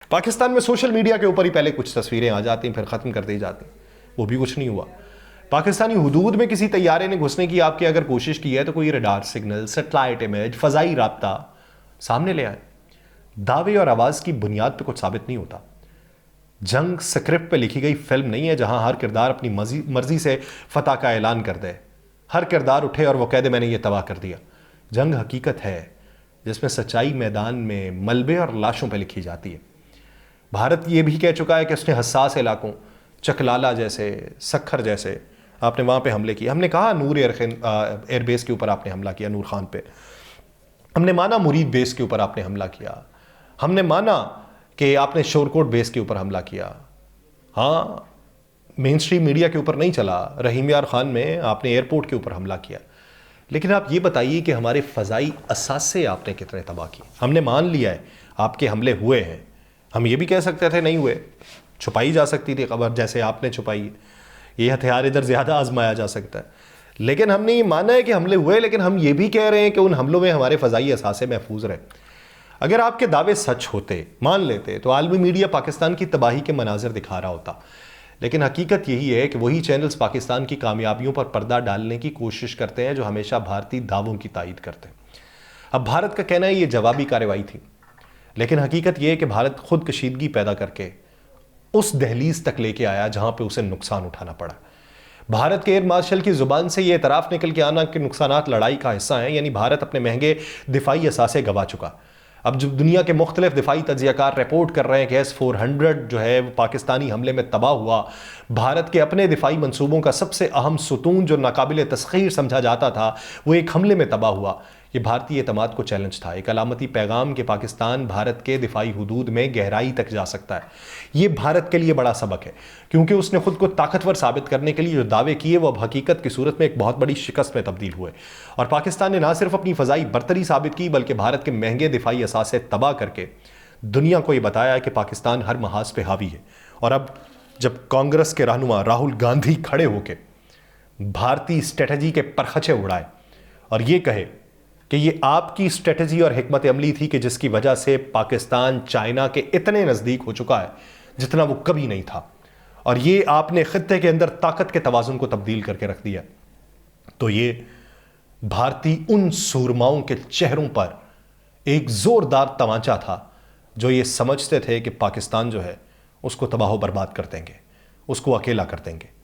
پاکستان میں social media کے اوپر ہی پہلے کچھ تصویریں آ جاتی ہیں پھر ختم کر دی جاتی ہیں، وہ بھی کچھ نہیں ہوا۔ پاکستانی حدود میں کسی طیارے نے گھسنے کی آپ کی اگر کوشش کی ہے تو کوئی ریڈار سگنل، سیٹلائٹ امیج، فضائی رابطہ سامنے لے آئیں۔ دعوے اور آواز کی بنیاد پہ کچھ ثابت نہیں ہوتا۔ جنگ سکرپٹ پہ لکھی گئی فلم نہیں ہے جہاں ہر کردار اپنی مرضی سے فتح کا اعلان کر دے، ہر کردار اٹھے اور وہ کہہ دے میں نے یہ تباہ کر دیا۔ جنگ حقیقت ہے جس میں سچائی میدان میں ملبے اور لاشوں پہ لکھی جاتی ہے۔ بھارت یہ بھی کہہ چکا ہے کہ اس نے حساس علاقوں چکلالہ جیسے، سکھر جیسے آپ نے وہاں پہ حملے کیے۔ ہم نے کہا نور ایئر بیس کے اوپر آپ نے حملہ کیا، نور خان پہ۔ ہم نے مانا مرید بیس کے اوپر آپ نے حملہ کیا، ہم نے مانا کہ آپ نے شورکوٹ بیس کے اوپر حملہ کیا۔ ہاں، مین اسٹریم میڈیا کے اوپر نہیں چلا، رحیم یار خان میں آپ نے ایئرپورٹ کے اوپر حملہ کیا، لیکن آپ یہ بتائیے کہ ہمارے فضائی اثاثے آپ نے کتنے تباہ کیے۔ ہم نے مان لیا ہے آپ کے حملے ہوئے ہیں، ہم یہ بھی کہہ سکتے تھے نہیں ہوئے، چھپائی جا سکتی تھی خبر جیسے آپ نے چھپائی، یہ ہتھیار ادھر زیادہ آزمایا جا سکتا ہے، لیکن ہم نے یہ مانا ہے کہ حملے ہوئے، لیکن ہم یہ بھی کہہ رہے ہیں کہ ان حملوں میں ہمارے فضائی اثاثے محفوظ رہے۔ اگر آپ کے دعوے سچ ہوتے، مان لیتے، تو عالمی میڈیا پاکستان کی تباہی کے مناظر دکھا رہا ہوتا، لیکن حقیقت یہی ہے کہ وہی چینلز پاکستان کی کامیابیوں پر پردہ ڈالنے کی کوشش کرتے ہیں جو ہمیشہ بھارتی دعووں کی تائید کرتے ہیں۔ اب بھارت کا کہنا ہے یہ جوابی کارروائی تھی، لیکن حقیقت یہ ہے کہ بھارت خود کشیدگی پیدا کر کے اس دہلیز تک لے کے آیا جہاں پہ اسے نقصان اٹھانا پڑا۔ بھارت کے ایئر مارشل کی زبان سے یہ اعتراف نکل کے آنا کہ نقصانات لڑائی کا حصہ ہیں، یعنی بھارت اپنے مہنگے دفاعی اثاثے گوا چکا۔ اب جب دنیا کے مختلف دفاعی تجزیہ کار رپورٹ کر رہے ہیں کہ S-400 جو ہے وہ پاکستانی حملے میں تباہ ہوا، بھارت کے اپنے دفاعی منصوبوں کا سب سے اہم ستون جو ناقابل تسخیر سمجھا جاتا تھا وہ ایک حملے میں تباہ ہوا۔ یہ بھارتی اعتماد کو چیلنج تھا، ایک علامتی پیغام کہ پاکستان بھارت کے دفاعی حدود میں گہرائی تک جا سکتا ہے۔ یہ بھارت کے لیے بڑا سبق ہے کیونکہ اس نے خود کو طاقتور ثابت کرنے کے لیے جو دعوے کیے وہ اب حقیقت کی صورت میں ایک بہت بڑی شکست میں تبدیل ہوئے، اور پاکستان نے نہ صرف اپنی فضائی برتری ثابت کی بلکہ بھارت کے مہنگے دفاعی اثاثے تباہ کر کے دنیا کو یہ بتایا کہ پاکستان ہر محاذ پہ حاوی ہے۔ اور اب جب کانگریس کے رہنما راہل گاندھی کھڑے ہو کے بھارتی اسٹریٹجی کے پرخچے اڑائے اور یہ کہے کہ یہ آپ کی اسٹریٹجی اور حکمت عملی تھی کہ جس کی وجہ سے پاکستان چائنا کے اتنے نزدیک ہو چکا ہے جتنا وہ کبھی نہیں تھا، اور یہ آپ نے خطے کے اندر طاقت کے توازن کو تبدیل کر کے رکھ دیا، تو یہ بھارتی ان سورماؤں کے چہروں پر ایک زوردار تمانچہ تھا جو یہ سمجھتے تھے کہ پاکستان جو ہے اس کو تباہ و برباد کر دیں گے، اس کو اکیلا کر دیں گے۔